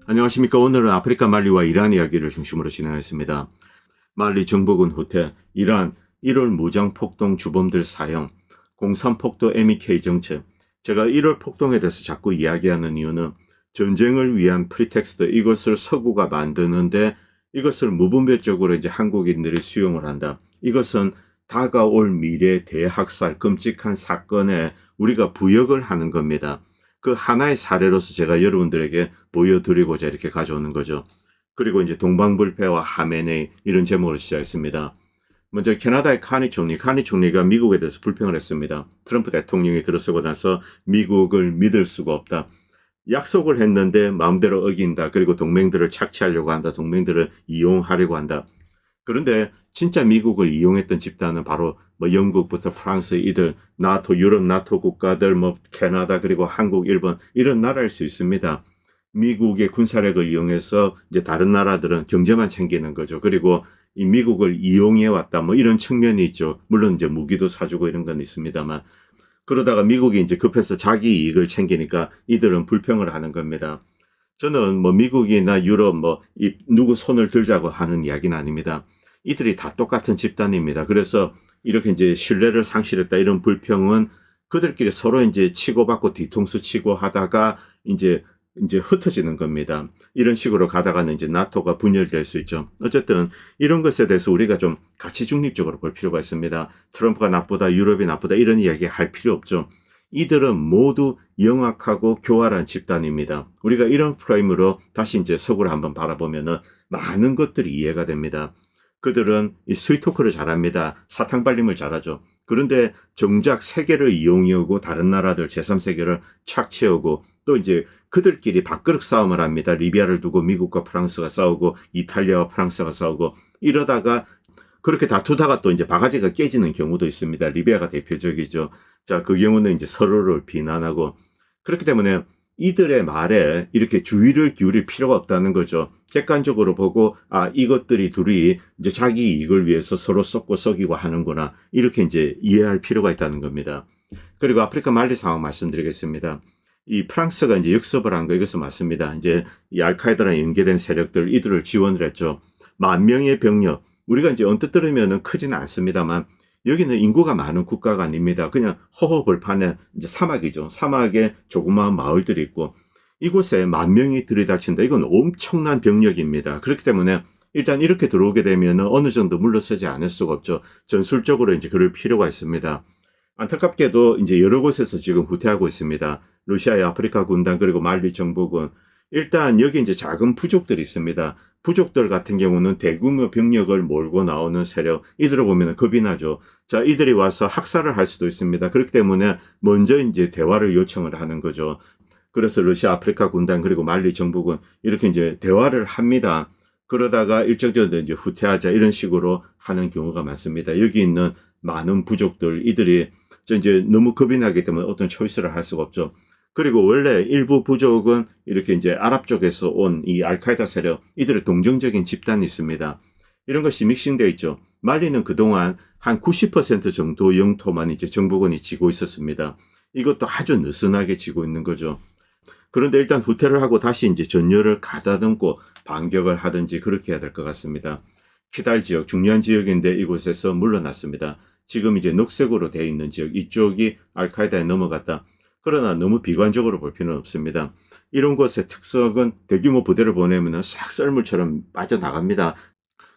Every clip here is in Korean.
안녕하십니까. 오늘은 아프리카 말리와 이란 이야기를 중심으로 진행하겠습니다. 말리 정복은 후퇴, 이란 1월 무장 폭동 주범들 사형, 03폭도 MEK 정책. 제가 1월 폭동에 대해서 자꾸 이야기하는 이유는 전쟁을 위한 프리텍스트, 이것을 서구가 만드는데 이것을 무분별적으로 이제 한국인들이 수용을 한다. 이것은 다가올 미래 대학살 끔찍한 사건에 우리가 부역을 하는 겁니다. 그 하나의 사례로서 제가 여러분들에게 보여드리고자 이렇게 가져오는 거죠. 그리고 이제 동방불패와 하메네이 이런 제목으로 시작했습니다. 먼저 캐나다의 카니 총리가 미국에 대해서 불평을 했습니다. 트럼프 대통령이 들어서고 나서 미국을 믿을 수가 없다. 약속을 했는데 마음대로 어긴다. 그리고 동맹들을 착취하려고 한다. 동맹들을 이용하려고 한다. 그런데 진짜 미국을 이용했던 집단은 바로 뭐 영국부터 프랑스, 이들 나토, 유럽 나토 국가들, 뭐 캐나다, 그리고 한국, 일본 이런 나라일 수 있습니다. 미국의 군사력을 이용해서 이제 다른 나라들은 경제만 챙기는 거죠. 그리고 이 미국을 이용해 왔다 뭐 이런 측면이 있죠. 물론 이제 무기도 사주고 이런 건 있습니다만, 그러다가 미국이 이제 급해서 자기 이익을 챙기니까 이들은 불평을 하는 겁니다. 저는 뭐 미국이나 유럽 뭐 누구 손을 들자고 하는 이야기는 아닙니다. 이들이 다 똑같은 집단입니다. 그래서 이렇게 이제 신뢰를 상실했다 이런 불평은 그들끼리 서로 이제 치고받고 뒤통수 치고 하다가 이제 흩어지는 겁니다. 이런 식으로 가다가는 이제 나토가 분열될 수 있죠. 어쨌든 이런 것에 대해서 우리가 좀 가치 중립적으로 볼 필요가 있습니다. 트럼프가 나쁘다, 유럽이 나쁘다 이런 이야기 할 필요 없죠. 이들은 모두 영악하고 교활한 집단입니다. 우리가 이런 프레임으로 다시 이제 서구를 한번 바라보면은 많은 것들이 이해가 됩니다. 그들은 이 스위트토크를 잘합니다. 사탕 발림을 잘하죠. 그런데 정작 세계를 이용해오고 다른 나라들 제3세계를 착취하고 또 이제 그들끼리 밥그릇 싸움을 합니다. 리비아를 두고 미국과 프랑스가 싸우고 이탈리아와 프랑스가 싸우고 이러다가 그렇게 다투다가 또 이제 바가지가 깨지는 경우도 있습니다. 리비아가 대표적이죠. 자, 그 경우는 이제 서로를 비난하고 그렇기 때문에 이들의 말에 이렇게 주의를 기울일 필요가 없다는 거죠. 객관적으로 보고 이것들이 둘이 이제 자기 이익을 위해서 서로 썩고 썩이고 하는구나 이렇게 이제 이해할 필요가 있다는 겁니다. 그리고 아프리카 말리 상황 말씀드리겠습니다. 이 프랑스가 이제 역습을 한 거 이것은 맞습니다. 이제 이 알카에다랑 연계된 세력들 이들을 지원을 했죠. 10,000명의 병력 우리가 이제 언뜻 들으면은 크지는 않습니다만 여기는 인구가 많은 국가가 아닙니다. 그냥 허허벌판에 이제 사막이죠. 사막에 조그마한 마을들이 있고 이곳에 10,000명이 들이닥친다. 이건 엄청난 병력입니다. 그렇기 때문에 일단 이렇게 들어오게 되면 어느 정도 물러서지 않을 수가 없죠. 전술적으로 이제 그럴 필요가 있습니다. 안타깝게도 이제 여러 곳에서 지금 후퇴하고 있습니다. 러시아의 아프리카 군단 그리고 말리 정보군. 일단 여기 이제 작은 부족들이 있습니다. 부족들 같은 경우는 대규모 병력을 몰고 나오는 세력, 이들을 보면 겁이 나죠. 자, 이들이 와서 학살을 할 수도 있습니다. 그렇기 때문에 먼저 이제 대화를 요청을 하는 거죠. 그래서 러시아 아프리카 군단 그리고 말리 정부군 이렇게 이제 대화를 합니다. 그러다가 일정정도 이제 후퇴하자 이런 식으로 하는 경우가 많습니다. 여기 있는 많은 부족들 이들이 이제 너무 겁이 나기 때문에 어떤 초이스를 할 수가 없죠. 그리고 원래 일부 부족은 이렇게 이제 아랍 쪽에서 온 이 알카에다 세력, 이들의 동정적인 집단이 있습니다. 이런 것이 믹싱되어 있죠. 말리는 그동안 한 90% 정도 영토만 이제 정부군이 지고 있었습니다. 이것도 아주 느슨하게 지고 있는 거죠. 그런데 일단 후퇴를 하고 다시 이제 전열을 가다듬고 반격을 하든지 그렇게 해야 될 것 같습니다. 키달 지역, 중요한 지역인데 이곳에서 물러났습니다. 지금 이제 녹색으로 되어 있는 지역, 이쪽이 알카에다에 넘어갔다. 그러나 너무 비관적으로 볼 필요는 없습니다. 이런 곳의 특성은 대규모 부대를 보내면 싹 썰물처럼 빠져나갑니다.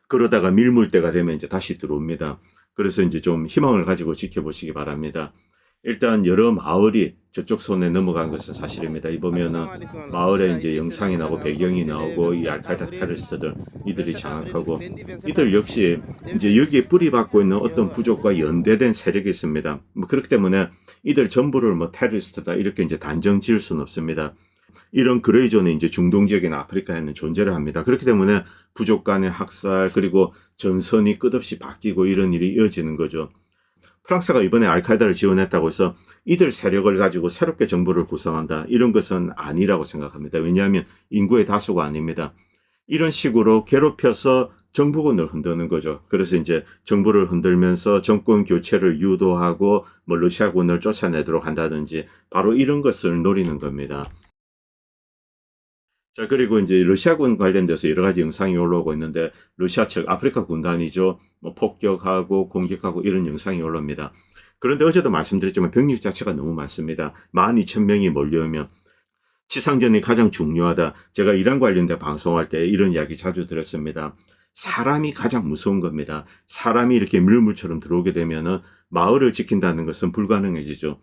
그러다가 밀물대가 되면 이제 다시 들어옵니다. 그래서 이제 좀 희망을 가지고 지켜보시기 바랍니다. 일단 여러 마을이 저쪽 손에 넘어간 것은 사실입니다. 이 보면은 마을에 이제 영상이 나오고 배경이 나오고 이 알카에다 테러리스트들 이들이 장악하고 이들 역시 이제 여기에 뿌리박고 있는 어떤 부족과 연대된 세력이 있습니다. 뭐 그렇기 때문에 이들 전부를 뭐 테러리스트다 이렇게 이제 단정 지을 수는 없습니다. 이런 그레이존이 이제 중동 지역이나 아프리카에는 존재를 합니다. 그렇기 때문에 부족 간의 학살 그리고 전선이 끝없이 바뀌고 이런 일이 이어지는 거죠. 프랑스가 이번에 알카에다를 지원했다고 해서 이들 세력을 가지고 새롭게 정부를 구성한다. 이런 것은 아니라고 생각합니다. 왜냐하면 인구의 다수가 아닙니다. 이런 식으로 괴롭혀서 정부군을 흔드는 거죠. 그래서 이제 정부를 흔들면서 정권 교체를 유도하고 뭐 러시아군을 쫓아내도록 한다든지 바로 이런 것을 노리는 겁니다. 자, 그리고 이제 러시아군 관련돼서 여러 가지 영상이 올라오고 있는데, 러시아 측 아프리카 군단이죠. 뭐 폭격하고 공격하고 이런 영상이 올라옵니다. 그런데 어제도 말씀드렸지만 병력 자체가 너무 많습니다. 12,000명이 몰려오면 지상전이 가장 중요하다. 제가 이란 관련된 방송할 때 이런 이야기 자주 들었습니다. 사람이 가장 무서운 겁니다. 사람이 이렇게 물물처럼 들어오게 되면은 마을을 지킨다는 것은 불가능해지죠.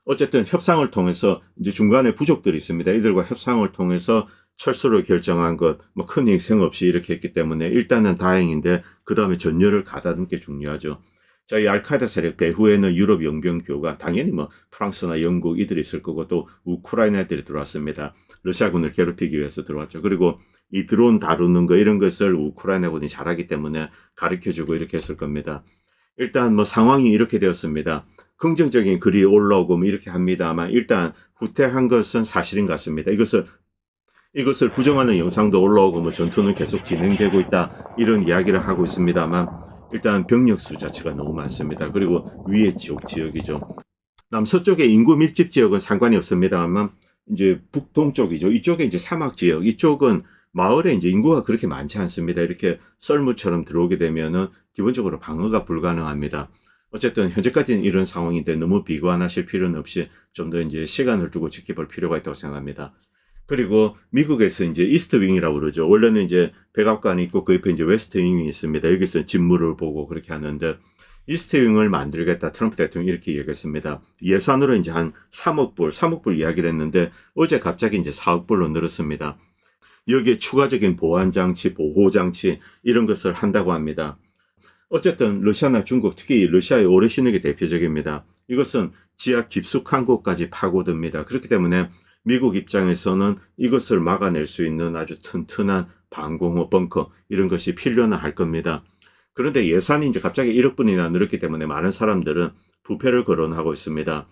어쨌든 협상을 통해서 이제 중간에 부족들이 있습니다. 이들과 협상을 통해서 철수를 결정한 것, 뭐 큰 희생 없이 이렇게 했기 때문에 일단은 다행인데 그 다음에 전열을 가다듬는 게 중요하죠. 자, 이 알카에다 세력 배후에는 유럽 용병교가 당연히 뭐 프랑스나 영국 이들이 있을 거고 또 우크라이나 애들이 들어왔습니다. 러시아군을 괴롭히기 위해서 들어왔죠. 그리고 이 드론 다루는 거 이런 것을 우크라이나군이 잘하기 때문에 가르쳐주고 이렇게 했을 겁니다. 일단 뭐 상황이 이렇게 되었습니다. 긍정적인 글이 올라오고 뭐 이렇게 합니다만 일단 후퇴한 것은 사실인 것 같습니다. 이것을 부정하는 영상도 올라오고 뭐 전투는 계속 진행되고 있다 이런 이야기를 하고 있습니다만 일단 병력 수 자체가 너무 많습니다. 그리고 위에 지역이죠. 남서쪽의 인구 밀집 지역은 상관이 없습니다만 이제 북동쪽이죠. 이쪽에 이제 사막 지역, 이쪽은 마을에 이제 인구가 그렇게 많지 않습니다. 이렇게 썰물처럼 들어오게 되면은 기본적으로 방어가 불가능합니다. 어쨌든 현재까지는 이런 상황인데 너무 비관하실 필요는 없이 좀 더 이제 시간을 두고 지켜볼 필요가 있다고 생각합니다. 그리고 미국에서 이제 이스트 윙이라고 그러죠. 원래는 이제 백악관이 있고 그 옆에 이제 웨스트 윙이 있습니다. 여기서 진무를 보고 그렇게 하는데 이스트 윙을 만들겠다. 트럼프 대통령이 이렇게 얘기했습니다. 예산으로 이제 한 3억 불 이야기를 했는데 어제 갑자기 이제 4억 불로 늘었습니다. 여기에 추가적인 보안 장치, 보호 장치 이런 것을 한다고 합니다. 어쨌든 러시아나 중국, 특히 러시아의 오레시누기 대표적입니다. 이것은 지하 깊숙한 곳까지 파고듭니다. 그렇기 때문에 미국 입장에서는 이것을 막아낼 수 있는 아주 튼튼한 방공호 벙커 이런 것이 필요는 할 겁니다. 그런데 예산이 이제 갑자기 1억 분이나 늘었기 때문에 많은 사람들은 부패를 거론하고 있습니다.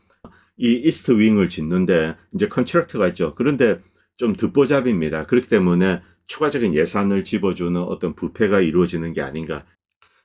이 이스트 윙을 짓는데 이제 컨트랙트가 있죠. 그런데 좀 듣보잡입니다. 그렇기 때문에 추가적인 예산을 집어주는 어떤 부패가 이루어지는 게 아닌가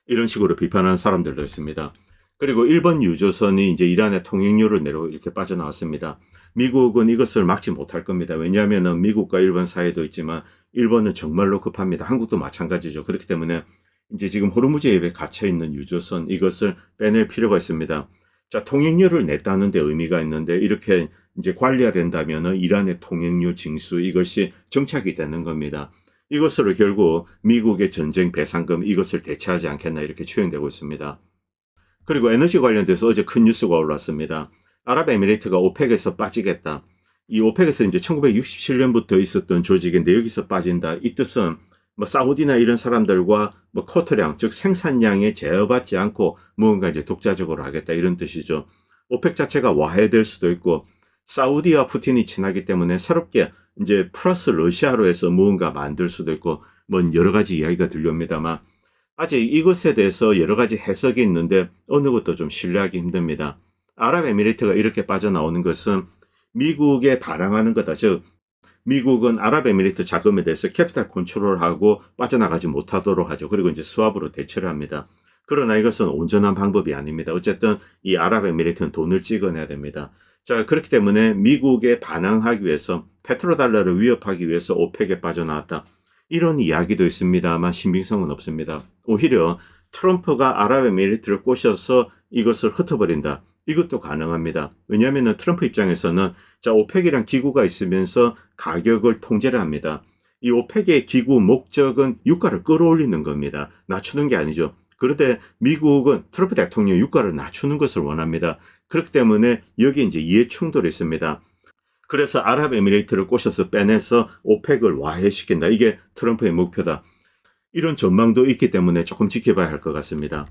이런 식으로 비판하는 사람들도 있습니다. 그리고 일본 유조선이 이제 이란의 통행료를 내려 이렇게 빠져나왔습니다. 미국은 이것을 막지 못할 겁니다. 왜냐하면 미국과 일본 사이도 있지만 일본은 정말로 급합니다. 한국도 마찬가지죠. 그렇기 때문에 이제 지금 호르무즈해에 갇혀 있는 유조선 이것을 빼낼 필요가 있습니다. 자, 통행료를 냈다는 데 의미가 있는데 이렇게 이제 관리가 된다면 이란의 통행료 징수 이것이 정착이 되는 겁니다. 이것으로 결국 미국의 전쟁 배상금 이것을 대체하지 않겠나 이렇게 추정되고 있습니다. 그리고 에너지 관련돼서 어제 큰 뉴스가 올랐습니다. 아랍에미리트가 오펙에서 빠지겠다. 이 오펙에서 이제 1967년부터 있었던 조직인데 여기서 빠진다. 이 뜻은 뭐 사우디나 이런 사람들과 뭐 쿼터량 즉 생산량에 제어받지 않고 무언가 이제 독자적으로 하겠다 이런 뜻이죠. 오펙 자체가 와해될 수도 있고 사우디와 푸틴이 친하기 때문에 새롭게 이제 플러스 러시아로 해서 무언가 만들 수도 있고 뭐 여러 가지 이야기가 들려옵니다만 아직 이것에 대해서 여러 가지 해석이 있는데 어느 것도 좀 신뢰하기 힘듭니다. 아랍에미리트가 이렇게 빠져나오는 것은 미국에 반항하는 거다. 즉 미국은 아랍에미리트 자금에 대해서 캐피탈 컨트롤하고 빠져나가지 못하도록 하죠. 그리고 이제 스왑으로 대처를 합니다. 그러나 이것은 온전한 방법이 아닙니다. 어쨌든 이 아랍에미리트는 돈을 찍어내야 됩니다. 자, 그렇기 때문에 미국에 반항하기 위해서 페트로달러를 위협하기 위해서 오펙에 빠져나왔다. 이런 이야기도 있습니다만 신빙성은 없습니다. 오히려 트럼프가 아랍에미리트를 꼬셔서 이것을 흩어버린다. 이것도 가능합니다. 왜냐하면 트럼프 입장에서는 자 오펙이란 기구가 있으면서 가격을 통제를 합니다. 이 오펙의 기구 목적은 유가를 끌어올리는 겁니다. 낮추는 게 아니죠. 그런데 미국은 트럼프 대통령이 유가를 낮추는 것을 원합니다. 그렇기 때문에 여기 이제 이해 충돌이 있습니다. 그래서 아랍에미레이트를 꼬셔서 빼내서 오펙을 와해시킨다. 이게 트럼프의 목표다. 이런 전망도 있기 때문에 조금 지켜봐야 할 것 같습니다.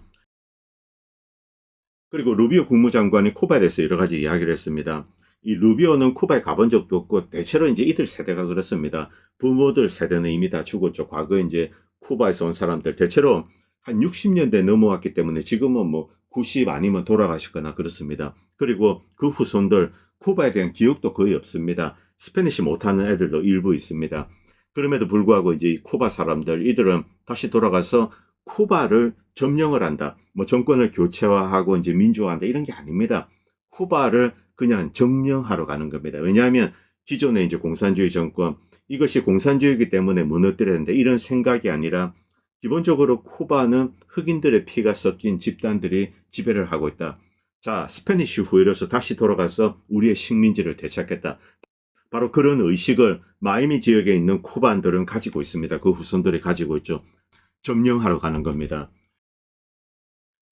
그리고 루비오 국무장관이 쿠바에 대해서 여러 가지 이야기를 했습니다. 이 루비오는 쿠바에 가본 적도 없고 대체로 이제 이들 세대가 그렇습니다. 부모들 세대는 이미 다 죽었죠. 과거에 이제 쿠바에서 온 사람들 대체로 한 60년대 넘어왔기 때문에 지금은 뭐 90 아니면 돌아가시거나 그렇습니다. 그리고 그 후손들 쿠바에 대한 기억도 거의 없습니다. 스페니시 못하는 애들도 일부 있습니다. 그럼에도 불구하고 이제 쿠바 사람들 이들은 다시 돌아가서 쿠바를 점령을 한다. 뭐 정권을 교체화하고 이제 민주화한다. 이런 게 아닙니다. 쿠바를 그냥 점령하러 가는 겁니다. 왜냐하면 기존의 이제 공산주의 정권, 이것이 공산주의이기 때문에 무너뜨려야 되는데 이런 생각이 아니라 기본적으로 쿠바는 흑인들의 피가 섞인 집단들이 지배를 하고 있다. 자, 스페니쉬 후예로서 다시 돌아가서 우리의 식민지를 되찾겠다. 바로 그런 의식을 마이미 지역에 있는 쿠바인들은 가지고 있습니다. 그 후손들이 가지고 있죠. 점령하러 가는 겁니다.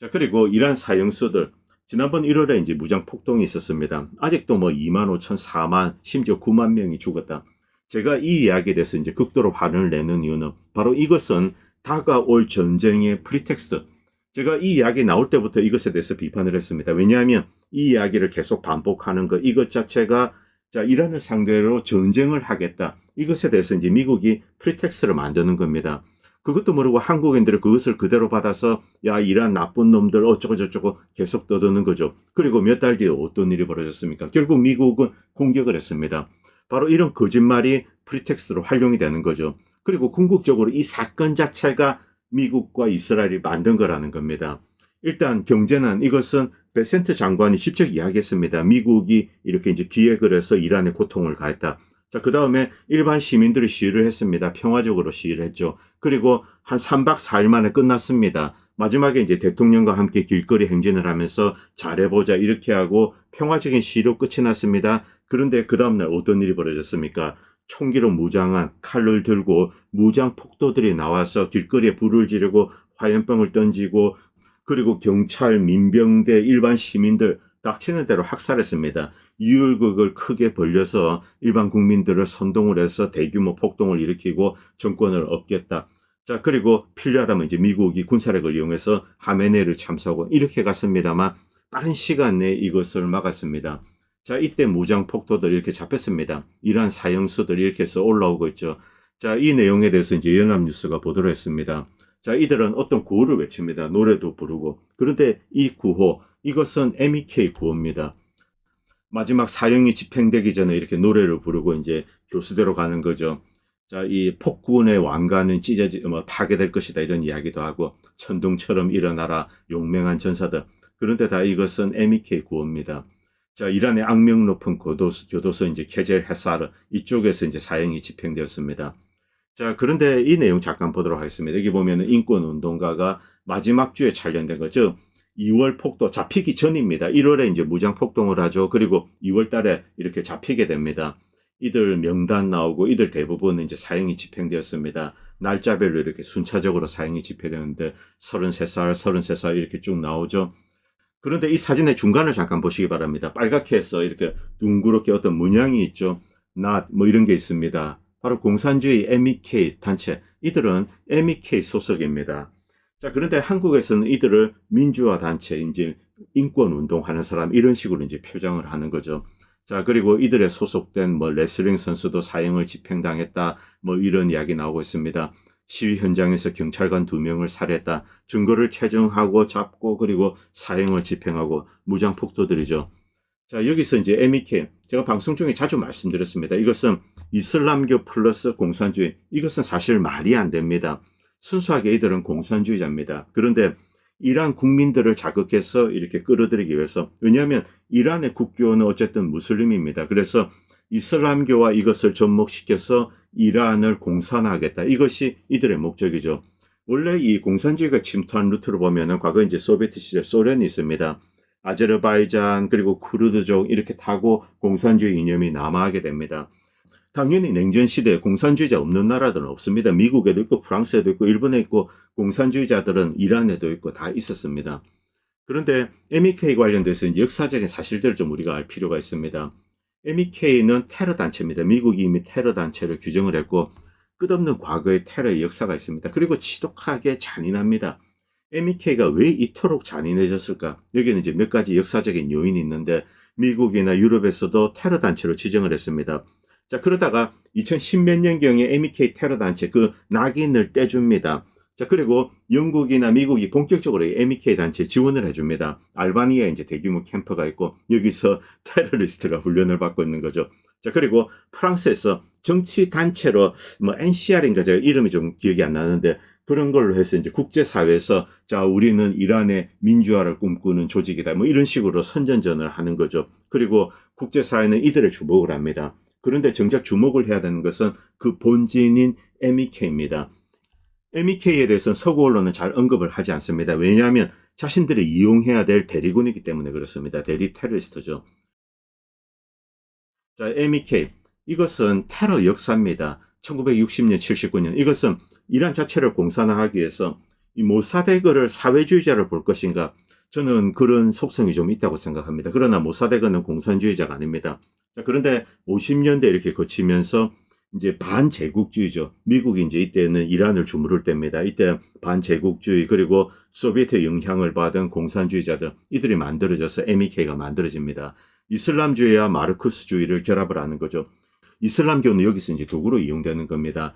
자, 그리고 이란 사형수들. 지난번 1월에 이제 무장 폭동이 있었습니다. 아직도 뭐 2만 5천, 4만, 심지어 9만 명이 죽었다. 제가 이 이야기에 대해서 이제 극도로 화를 내는 이유는 바로 이것은 다가올 전쟁의 프리텍스트. 제가 이 이야기 나올 때부터 이것에 대해서 비판을 했습니다. 왜냐하면 이 이야기를 계속 반복하는 것, 이것 자체가 자, 이란을 상대로 전쟁을 하겠다. 이것에 대해서 이제 미국이 프리텍스트를 만드는 겁니다. 그것도 모르고 한국인들이 그것을 그대로 받아서 야, 이란 나쁜 놈들 어쩌고 저쩌고 계속 떠드는 거죠. 그리고 몇 달 뒤에 어떤 일이 벌어졌습니까? 결국 미국은 공격을 했습니다. 바로 이런 거짓말이 프리텍스트로 활용이 되는 거죠. 그리고 궁극적으로 이 사건 자체가 미국과 이스라엘이 만든 거라는 겁니다. 일단 경제난 이것은 베센트 장관이 직접 이야기했습니다. 미국이 이렇게 이제 기획을 해서 이란에 고통을 가했다. 자, 그 다음에 일반 시민들이 시위를 했습니다. 평화적으로 시위를 했죠. 그리고 한 3박 4일 만에 끝났습니다. 마지막에 이제 대통령과 함께 길거리 행진을 하면서 잘해보자 이렇게 하고 평화적인 시위로 끝이 났습니다. 그런데 그 다음날 어떤 일이 벌어졌습니까? 총기로 무장한 칼을 들고 무장 폭도들이 나와서 길거리에 불을 지르고 화염병을 던지고 그리고 경찰, 민병대, 일반 시민들 닥치는 대로 학살했습니다. 이율극을 크게 벌려서 일반 국민들을 선동을 해서 대규모 폭동을 일으키고 정권을 얻겠다. 자, 그리고 필요하다면 이제 미국이 군사력을 이용해서 하메네이를 참수하고 이렇게 갔습니다만 빠른 시간 내에 이것을 막았습니다. 자, 이때 무장 폭도들 이렇게 잡혔습니다. 이란 사형수들 이렇게 해서 올라오고 있죠. 자, 이 내용에 대해서 이제 연합뉴스가 보도를 했습니다. 자, 이들은 어떤 구호를 외칩니다. 노래도 부르고. 그런데 이 구호, 이것은 MEK 구호입니다. 마지막 사형이 집행되기 전에 이렇게 노래를 부르고 이제 교수대로 가는 거죠. 자, 이 폭군의 왕관은 파괴될 것이다 이런 이야기도 하고 천둥처럼 일어나라 용맹한 전사들. 그런데 다 이것은 MEK 구호입니다. 자, 이란의 악명 높은 교도소 이제 케젤 헤사르 이쪽에서 이제 사형이 집행되었습니다. 자, 그런데 이 내용 잠깐 보도록 하겠습니다. 여기 보면은 인권운동가가 마지막 주에 촬영된 거죠. 2월 폭도 잡히기 전입니다. 1월에 이제 무장 폭동을 하죠. 그리고 2월 달에 이렇게 잡히게 됩니다. 이들 명단 나오고 이들 대부분 이제 사형이 집행되었습니다. 날짜별로 이렇게 순차적으로 사형이 집행되는데 33살, 33살 이렇게 쭉 나오죠. 그런데 이 사진의 중간을 잠깐 보시기 바랍니다. 빨갛게 해서 이렇게 둥그렇게 어떤 문양이 있죠. 뭐 이런 게 있습니다. 바로 공산주의 MEK 단체, 이들은 MEK 소속입니다. 자, 그런데 한국에서는 이들을 민주화 단체, 이제 인권 운동하는 사람 이런 식으로 이제 표장을 하는 거죠. 자, 그리고 이들의 소속된 뭐 레슬링 선수도 사형을 집행당했다, 뭐 이런 이야기 나오고 있습니다. 시위 현장에서 경찰관 2명을 살해했다, 증거를 채증하고 잡고 그리고 사형을 집행하고 무장 폭도들이죠. 자, 여기서 이제 MEK, 제가 방송 중에 자주 말씀드렸습니다. 이것은 이슬람교 플러스 공산주의, 이것은 사실 말이 안 됩니다. 순수하게 이들은 공산주의자입니다. 그런데 이란 국민들을 자극해서 이렇게 끌어들이기 위해서, 왜냐하면 이란의 국교는 어쨌든 무슬림입니다. 그래서 이슬람교와 이것을 접목시켜서 이란을 공산화하겠다. 이것이 이들의 목적이죠. 원래 이 공산주의가 침투한 루트로 보면은 과거 이제 소비에트 시절 소련이 있습니다. 아제르바이잔 그리고 쿠르드족 이렇게 타고 공산주의 이념이 남하하게 됩니다. 당연히 냉전 시대에 공산주의자 없는 나라들은 없습니다. 미국에도 있고 프랑스에도 있고 일본에 있고 공산주의자들은 이란에도 있고 다 있었습니다. 그런데 MEK 관련돼서 역사적인 사실들을 좀 우리가 알 필요가 있습니다. MEK는 테러 단체입니다. 미국이 이미 테러 단체를 규정을 했고 끝없는 과거의 테러의 역사가 있습니다. 그리고 지독하게 잔인합니다. MEK가 왜 이토록 잔인해졌을까? 여기는 이제 몇 가지 역사적인 요인이 있는데 미국이나 유럽에서도 테러 단체로 지정을 했습니다. 자, 그러다가 2010몇 년경에 MEK 테러 단체 그 낙인을 떼줍니다. 자, 그리고 영국이나 미국이 본격적으로 MEK 단체에 지원을 해줍니다. 알바니아에 이제 대규모 캠프가 있고 여기서 테러리스트가 훈련을 받고 있는 거죠. 자, 그리고 프랑스에서 정치 단체로 뭐 NCR인가 제가 이름이 좀 기억이 안 나는데 그런 걸로 해서 이제 국제사회에서 자, 우리는 이란의 민주화를 꿈꾸는 조직이다. 뭐 이런 식으로 선전전을 하는 거죠. 그리고 국제사회는 이들을 주목을 합니다. 그런데 정작 주목을 해야 되는 것은 그 본진인 MEK입니다. MEK에 대해서는 서구 언론은 잘 언급을 하지 않습니다. 왜냐하면 자신들이 이용해야 될 대리군이기 때문에 그렇습니다. 대리 테러리스트죠. 자, MEK. 이것은 테러 역사입니다. 1960년, 79년. 이것은 이란 자체를 공산화하기 위해서 이 모사데그를 사회주의자로 볼 것인가? 저는 그런 속성이 좀 있다고 생각합니다. 그러나 모사데그는 공산주의자가 아닙니다. 자, 그런데 50년대 이렇게 거치면서 이제 반제국주의죠. 미국이 이제 이때는 이란을 주무를 때입니다. 이때 반제국주의 그리고 소비에트 영향을 받은 공산주의자들 이들이 만들어져서 MEK가 만들어집니다. 이슬람주의와 마르크스주의를 결합을 하는 거죠. 이슬람교는 여기서 이제 도구로 이용되는 겁니다.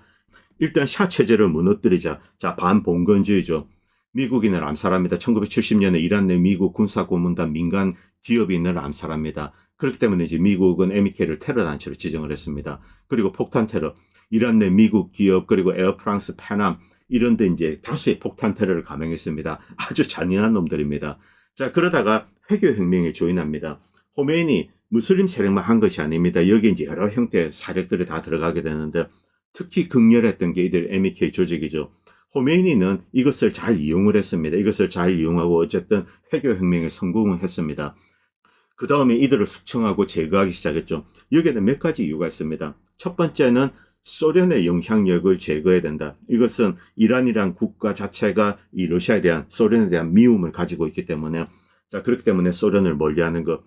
일단 샤 체제를 무너뜨리자. 자, 반봉건주의죠. 미국인을 암살합니다. 1970년에 이란 내 미국 군사고문단 민간 기업인을 암살합니다. 그렇기 때문에 이제 미국은 MEK를 테러 단체로 지정을 했습니다. 그리고 폭탄 테러, 이란 내 미국 기업 그리고 에어프랑스, 페남 이런 데 이제 다수의 폭탄 테러를 감행했습니다. 아주 잔인한 놈들입니다. 자, 그러다가 회교혁명에 조인합니다. 호메인이 무슬림 세력만 한 것이 아닙니다. 여기 이제 여러 형태의 세력들이 다 들어가게 되는데 특히 극렬했던 게 이들 MEK 조직이죠. 호메이니는 이것을 잘 이용을 했습니다. 이것을 잘 이용하고 어쨌든 회교혁명에 성공을 했습니다. 그 다음에 이들을 숙청하고 제거하기 시작했죠. 여기에는 몇 가지 이유가 있습니다. 첫 번째는 소련의 영향력을 제거해야 된다. 이것은 이란이란 국가 자체가 이 러시아에 대한 소련에 대한 미움을 가지고 있기 때문에 자, 그렇기 때문에 소련을 멀리하는 것.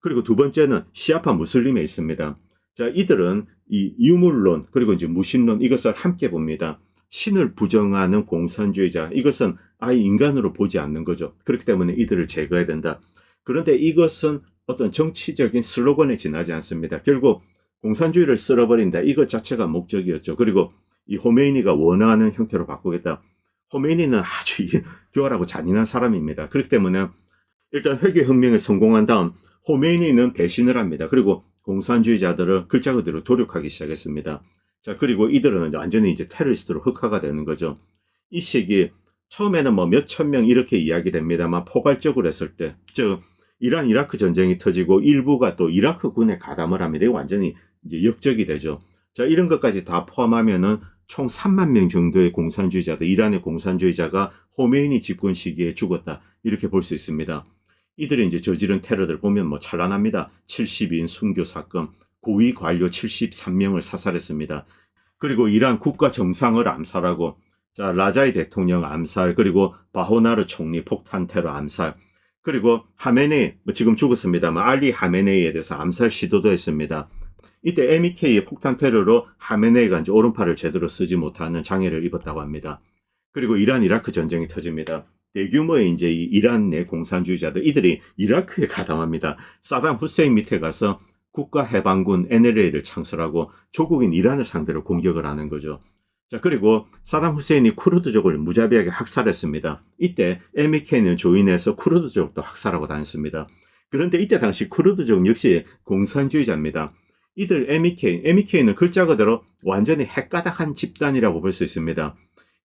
그리고 두 번째는 시아파 무슬림에 있습니다. 자, 이들은 이 유물론 그리고 이제 무신론 이것을 함께 봅니다. 신을 부정하는 공산주의자 이것은 아예 인간으로 보지 않는 거죠. 그렇기 때문에 이들을 제거해야 된다. 그런데 이것은 어떤 정치적인 슬로건에 지나지 않습니다. 결국 공산주의를 쓸어버린다. 이것 자체가 목적이었죠. 그리고 이 호메이니가 원하는 형태로 바꾸겠다. 호메이니는 아주 교활하고 잔인한 사람입니다. 그렇기 때문에 일단 회계혁명에 성공한 다음 호메이니는 배신을 합니다. 그리고 공산주의자들을 글자 그대로 도륙하기 시작했습니다. 자, 그리고 이들은 완전히 이제 테러리스트로 흑화가 되는 거죠. 이 시기 처음에는 뭐 몇천 명 이렇게 이야기됩니다만 포괄적으로 했을 때, 즉 이란 이라크 전쟁이 터지고 일부가 또 이라크군에 가담을 합니다. 이거 완전히 이제 역적이 되죠. 자, 이런 것까지 다 포함하면은 총 3만 명 정도의 공산주의자들, 이란의 공산주의자가 호메이니 집권 시기에 죽었다. 이렇게 볼 수 있습니다. 이들이 이제 저지른 테러들 보면 뭐 찬란합니다. 70인 순교 사건, 고위 관료 73명을 사살했습니다. 그리고 이란 국가 정상을 암살하고, 자, 라자이 대통령 암살, 그리고 바호나르 총리 폭탄 테러 암살, 그리고 하메네이, 지금 죽었습니다만 알리 하메네이에 대해서 암살 시도도 했습니다. 이때 MEK의 폭탄 테러로 하메네이가 이제 오른팔을 제대로 쓰지 못하는 장애를 입었다고 합니다. 그리고 이란 이라크 전쟁이 터집니다. 대규모의 이제 이 이란 내 공산주의자들 이들이 이라크에 가담합니다. 사담 후세인 밑에 가서 국가해방군 NLA를 창설하고 조국인 이란을 상대로 공격을 하는 거죠. 자, 그리고 사담 후세인이 쿠르드족을 무자비하게 학살했습니다. 이때 MEK는 조인해서 쿠르드족도 학살하고 다녔습니다. 그런데 이때 당시 쿠르드족 역시 공산주의자입니다. 이들 MEK는 글자 그대로 완전히 핵가닥한 집단이라고 볼 수 있습니다.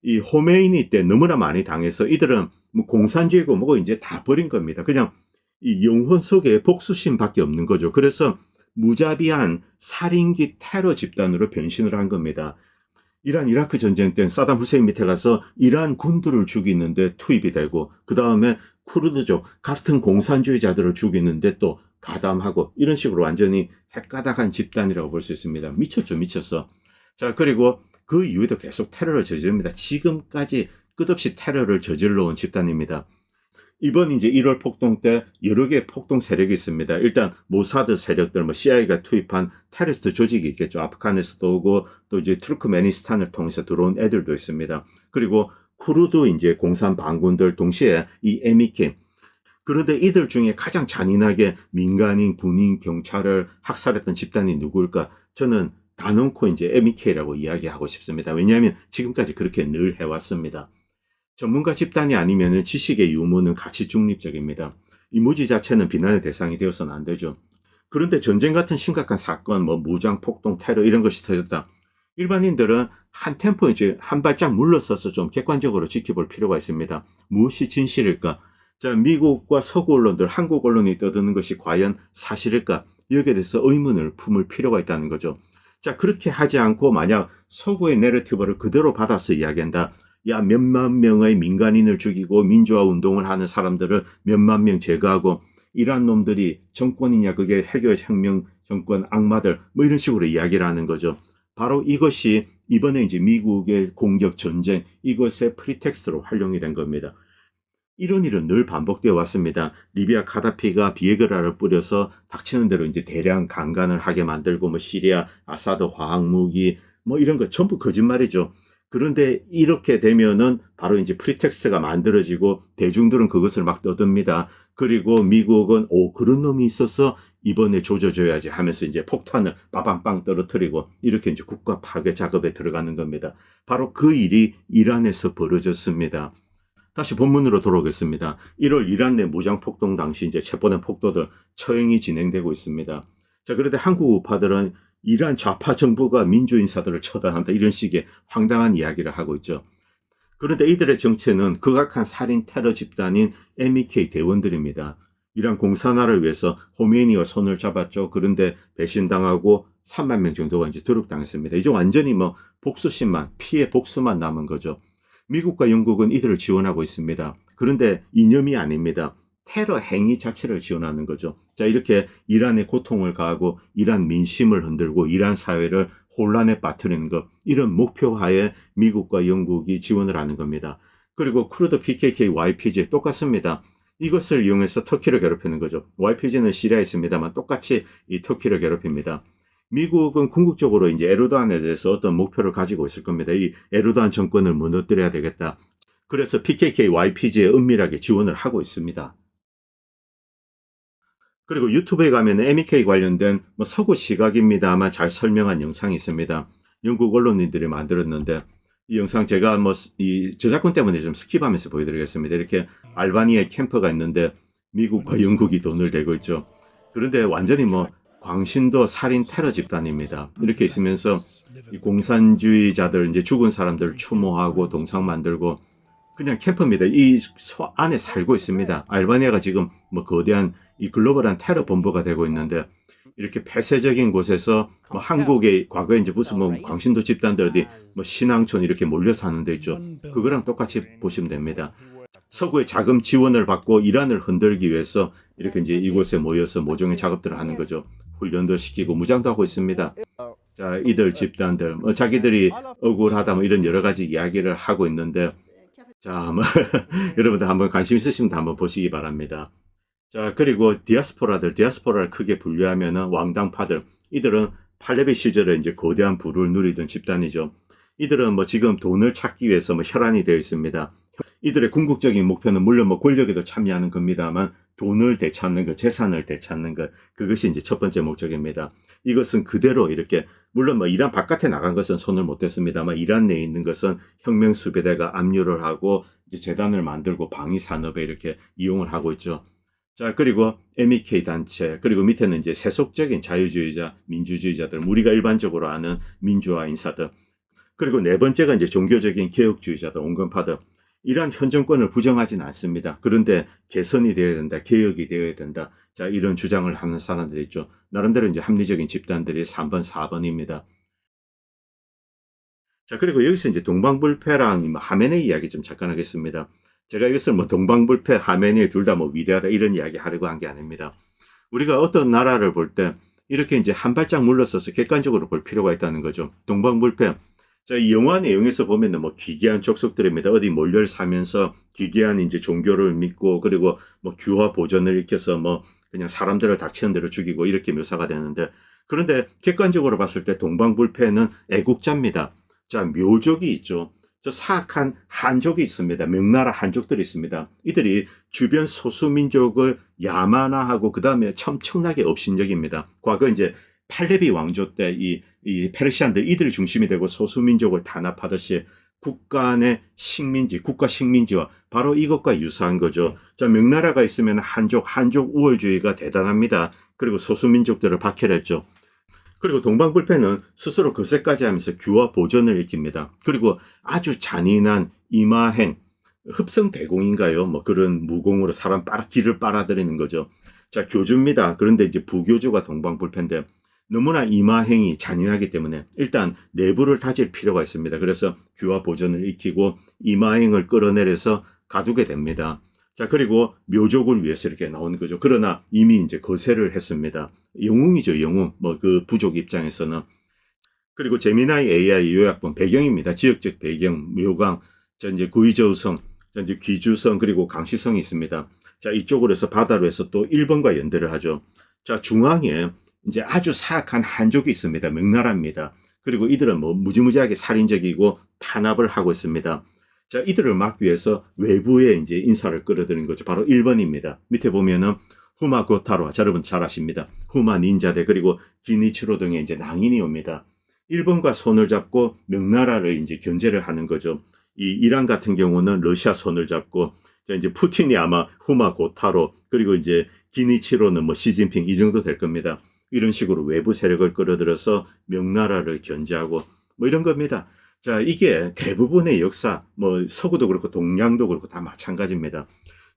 이 호메이니 때 너무나 많이 당해서 이들은 뭐 공산주의고 뭐고 이제 다 버린 겁니다. 그냥 이 영혼 속에 복수심밖에 없는 거죠. 그래서 무자비한 살인기 테러 집단으로 변신을 한 겁니다. 이란 이라크 전쟁 때 사담 후세인 밑에 가서 이란 군들을 죽이는데 투입이 되고 그 다음에 쿠르드족 같은 공산주의자들을 죽이는데 또 가담하고 이런 식으로 완전히 핵가닥한 집단이라고 볼 수 있습니다. 미쳤죠, 미쳤어. 자, 그리고 그 이후에도 계속 테러를 저지릅니다. 지금까지 끝없이 테러를 저질러 온 집단입니다. 이번 이제 1월 폭동 때 여러 개의 폭동 세력이 있습니다. 일단 모사드 세력들, 뭐 CIA가 투입한 테러리스트 조직이 있겠죠. 아프간에서도 오고 또 이제 투르크메니스탄을 통해서 들어온 애들도 있습니다. 그리고 쿠르드 이제 공산 반군들 동시에 이 MEK. 그런데 이들 중에 가장 잔인하게 민간인, 군인, 경찰을 학살했던 집단이 누구일까? 저는 단언코 이제 MEK라고 이야기하고 싶습니다. 왜냐하면 지금까지 그렇게 늘 해왔습니다. 전문가 집단이 아니면 지식의 유무는 가치 중립적입니다. 이 무지 자체는 비난의 대상이 되어서는 안 되죠. 그런데 전쟁 같은 심각한 사건, 뭐 무장 폭동, 테러 이런 것이 터졌다. 일반인들은 한 템포 이제 한 발짝 물러서서 좀 객관적으로 지켜볼 필요가 있습니다. 무엇이 진실일까? 자, 미국과 서구 언론들, 한국 언론이 떠드는 것이 과연 사실일까? 여기에 대해서 의문을 품을 필요가 있다는 거죠. 자, 그렇게 하지 않고 만약 서구의 내러티브를 그대로 받아서 이야기한다. 야, 몇만 명의 민간인을 죽이고 민주화 운동을 하는 사람들을 몇만 명 제거하고 이란 놈들이 정권이냐, 그게 해결혁명 정권 악마들, 뭐 이런 식으로 이야기를 하는 거죠. 바로 이것이 이번에 이제 미국의 공격 전쟁, 이것의 프리텍스트로 활용이 된 겁니다. 이런 일은 늘 반복되어 왔습니다. 리비아 카다피가 비에그라를 뿌려서 닥치는 대로 이제 대량 강간을 하게 만들고, 뭐 시리아 아사드 화학무기, 뭐 이런 거 전부 거짓말이죠. 그런데 이렇게 되면은 바로 이제 프리텍스트가 만들어지고 대중들은 그것을 막 떠듭니다. 그리고 미국은 그런 놈이 있어서 이번에 조져줘야지 하면서 이제 폭탄을 빠방빵 떨어뜨리고 이렇게 이제 국가 파괴 작업에 들어가는 겁니다. 바로 그 일이 이란에서 벌어졌습니다. 다시 본문으로 돌아오겠습니다. 1월 이란 내 무장 폭동 당시 이제 체포된 폭도들 처형이 진행되고 있습니다. 자, 그런데 한국 우파들은 이란 좌파 정부가 민주 인사들을 처단한다, 이런 식의 황당한 이야기를 하고 있죠. 그런데 이들의 정체는 극악한 살인 테러 집단인 MEK 대원들입니다. 이란 공산화를 위해서 호메이니와 손을 잡았죠. 그런데 배신당하고 3만 명 정도가 이제 드롭당했습니다. 이제 완전히 뭐 복수심만, 피해 복수만 남은 거죠. 미국과 영국은 이들을 지원하고 있습니다. 그런데 이념이 아닙니다. 테러 행위 자체를 지원하는 거죠. 자, 이렇게 이란의 고통을 가하고 이란 민심을 흔들고 이란 사회를 혼란에 빠뜨리는 것, 이런 목표하에 미국과 영국이 지원을 하는 겁니다. 그리고 쿠르드 PKK, YPG 똑같습니다. 이것을 이용해서 터키를 괴롭히는 거죠. YPG는 시리아에 있습니다만 똑같이 이 터키를 괴롭힙니다. 미국은 궁극적으로 이제 에르도안에 대해서 어떤 목표를 가지고 있을 겁니다. 이 에르도안 정권을 무너뜨려야 되겠다. 그래서 PKK, YPG에 은밀하게 지원을 하고 있습니다. 그리고 유튜브에 가면 MEK 관련된 뭐 서구 시각입니다만 잘 설명한 영상이 있습니다. 영국 언론인들이 만들었는데 이 영상 제가 뭐 이 저작권 때문에 좀 스킵하면서 보여드리겠습니다. 이렇게 알바니아에 캠프가 있는데 미국과 영국이 돈을 대고 있죠. 그런데 완전히 뭐 광신도 살인 테러 집단입니다. 이렇게 있으면서 이 공산주의자들, 이제 죽은 사람들을 추모하고 동상 만들고 그냥 캠프입니다. 이 안에 살고 있습니다. 알바니아가 지금 뭐 거대한 이 글로벌한 테러 본부가 되고 있는데 이렇게 폐쇄적인 곳에서 뭐 한국의 과거에 이제 무슨 뭐 광신도 집단들이 뭐 신앙촌 이렇게 몰려 사는 데 있죠. 그거랑 똑같이 보시면 됩니다. 서구의 자금 지원을 받고 이란을 흔들기 위해서 이렇게 이제 이곳에 모여서 모종의 작업들을 하는 거죠. 훈련도 시키고 무장도 하고 있습니다. 자, 이들 집단들 뭐 자기들이 억울하다 뭐 이런 여러 가지 이야기를 하고 있는데 자, 뭐 여러분들 한번 관심 있으시면 한번 보시기 바랍니다. 자, 그리고 디아스포라를 크게 분류하면은 왕당파들, 이들은 팔레비 시절에 이제 거대한 부를 누리던 집단이죠. 이들은 뭐 지금 돈을 찾기 위해서 뭐 혈안이 되어 있습니다. 이들의 궁극적인 목표는 물론 뭐 권력에도 참여하는 겁니다만 돈을 되찾는 것, 재산을 되찾는 것, 그것이 이제 첫 번째 목적입니다. 이것은 그대로 이렇게 물론 뭐 이란 바깥에 나간 것은 손을 못 댔습니다만 이란 내에 있는 것은 혁명 수비대가 압류를 하고 이제 재단을 만들고 방위 산업에 이렇게 이용을 하고 있죠. 자, 그리고 MEK 단체, 그리고 밑에는 이제 세속적인 자유주의자, 민주주의자들, 우리가 일반적으로 아는 민주화 인사들, 그리고 네 번째가 이제 종교적인 개혁주의자들, 온건파들. 이러한 현 정권을 부정하진 않습니다. 그런데 개선이 되어야 된다, 개혁이 되어야 된다. 자, 이런 주장을 하는 사람들이 있죠. 나름대로 이제 합리적인 집단들이 3번, 4번입니다. 자, 그리고 여기서 이제 동방불패랑 하메네이 이야기 좀 잠깐 하겠습니다. 제가 이것을 뭐 동방불패, 하메네이 둘 다 뭐 위대하다 이런 이야기 하려고 한 게 아닙니다. 우리가 어떤 나라를 볼 때 이렇게 이제 한 발짝 물러서서 객관적으로 볼 필요가 있다는 거죠. 동방불패. 자, 이 영화 내용에서 보면은 뭐 기괴한 족속들입니다. 어디 몰려를 사면서 기괴한 이제 종교를 믿고 그리고 뭐 규화 보전을 익혀서 뭐 그냥 사람들을 닥치는 대로 죽이고 이렇게 묘사가 되는데 그런데 객관적으로 봤을 때 동방불패는 애국자입니다. 자, 묘족이 있죠. 저 사악한 한족이 있습니다. 명나라 한족들이 있습니다. 이들이 주변 소수민족을 야만화하고 그 다음에 엄청나게 업신적입니다. 과거 이제 팔레비 왕조 때 이 페르시안들 이들 중심이 되고 소수민족을 탄압하듯이 국가 내 식민지, 국가 식민지와 바로 이것과 유사한 거죠. 자, 명나라가 있으면 한족 우월주의가 대단합니다. 그리고 소수민족들을 박해했죠. 그리고 동방불패는 스스로 거세까지 하면서 규화 보전을 익힙니다. 그리고 아주 잔인한 임하행, 흡성대공인가요? 뭐 그런 무공으로 사람 길을 빨아들이는 거죠. 자, 교주입니다. 그런데 이제 부교주가 동방불패인데 너무나 이마행이 잔인하기 때문에 일단 내부를 다질 필요가 있습니다. 그래서 규화 보전을 익히고 이마행을 끌어내려서 가두게 됩니다. 자, 그리고 묘족을 위해서 이렇게 나오는 거죠. 그러나 이미 이제 거세를 했습니다. 영웅이죠, 영웅. 뭐 그 부족 입장에서는. 그리고 제미나이 AI 요약본 배경입니다. 지역적 배경, 묘강, 자, 이제 구이저우성, 자, 이제 귀주성, 그리고 강시성이 있습니다. 자, 이쪽으로 해서 바다로 해서 또 일본과 연대를 하죠. 자, 중앙에 이제 아주 사악한 한족이 있습니다. 명나라입니다. 그리고 이들은 뭐 무지무지하게 살인적이고 탄압을 하고 있습니다. 자, 이들을 막기 위해서 외부에 이제 인사를 끌어들인 거죠. 바로 1번입니다. 밑에 보면은 후마 고타로, 자, 여러분 잘 아십니다. 후마 닌자대, 그리고 기니치로 등의 이제 낭인이 옵니다. 1번과 손을 잡고 명나라를 이제 견제를 하는 거죠. 이 이란 같은 경우는 러시아 손을 잡고, 자, 이제 푸틴이 아마 후마 고타로, 그리고 이제 기니치로는 뭐 시진핑 이 정도 될 겁니다. 이런 식으로 외부 세력을 끌어들여서 명나라를 견제하고 뭐 이런 겁니다. 자, 이게 대부분의 역사, 뭐 서구도 그렇고 동양도 그렇고 다 마찬가지입니다.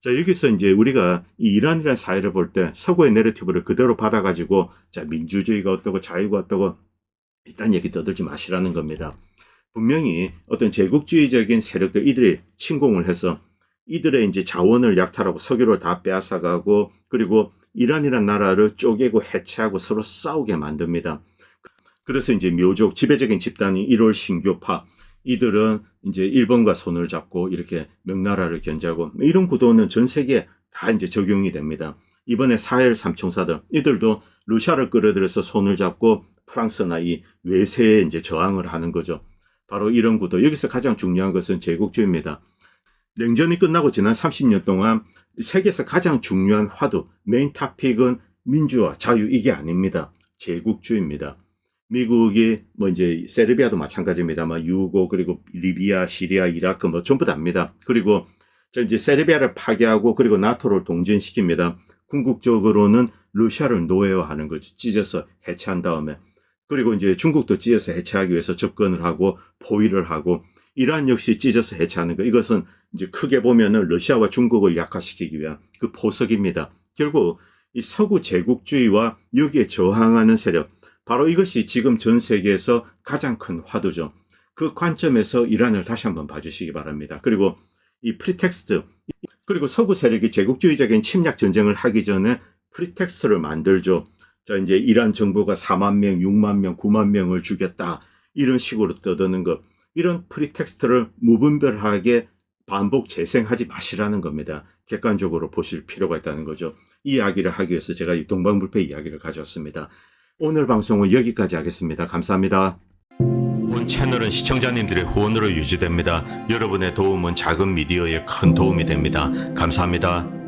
자, 여기서 이제 우리가 이 이란이라는 사회를 볼 때 서구의 내러티브를 그대로 받아가지고, 자, 민주주의가 어떠고 자유가 어떠고 이딴 얘기 떠들지 마시라는 겁니다. 분명히 어떤 제국주의적인 세력들, 이들이 침공을 해서 이들의 이제 자원을 약탈하고 석유를 다 빼앗아가고, 그리고 이란이라는 나라를 쪼개고 해체하고 서로 싸우게 만듭니다. 그래서 이제 묘족, 지배적인 집단이 1월 신교파, 이들은 이제 일본과 손을 잡고 이렇게 명나라를 견제하고, 이런 구도는 전 세계에 다 이제 적용이 됩니다. 이번에 사헬 삼총사들, 이들도 러시아를 끌어들여서 손을 잡고 프랑스나 이 외세에 이제 저항을 하는 거죠. 바로 이런 구도. 여기서 가장 중요한 것은 제국주의입니다. 냉전이 끝나고 지난 30년 동안 세계에서 가장 중요한 화두, 메인 토픽은 민주화, 자유, 이게 아닙니다. 제국주의입니다. 미국이 뭐 이제 세르비아도 마찬가지입니다만 유고, 그리고 리비아, 시리아, 이라크 뭐 전부 다입니다. 그리고 저 이제 세르비아를 파괴하고 그리고 나토를 동진시킵니다. 궁극적으로는 러시아를 노예화하는 거죠. 찢어서 해체한 다음에. 그리고 이제 중국도 찢어서 해체하기 위해서 접근을 하고 포위를 하고, 이란 역시 찢어서 해체하는 거. 이것은 이제 크게 보면은 러시아와 중국을 약화시키기 위한 그 포석입니다. 결국 이 서구 제국주의와 여기에 저항하는 세력, 바로 이것이 지금 전 세계에서 가장 큰 화두죠. 그 관점에서 이란을 다시 한번 봐주시기 바랍니다. 그리고 이 프리텍스트, 그리고 서구 세력이 제국주의적인 침략 전쟁을 하기 전에 프리텍스트를 만들죠. 자, 이제 이란 정부가 4만 명, 6만 명, 9만 명을 죽였다, 이런 식으로 떠드는 것. 이런 프리텍스트를 무분별하게 반복 재생하지 마시라는 겁니다. 객관적으로 보실 필요가 있다는 거죠. 이 이야기를 하기 위해서 제가 이 동방불패 이야기를 가져왔습니다. 오늘 방송은 여기까지 하겠습니다. 감사합니다. 본 채널은 시청자님들의 후원으로 유지됩니다. 여러분의 도움은 작은 미디어에 큰 도움이 됩니다. 감사합니다.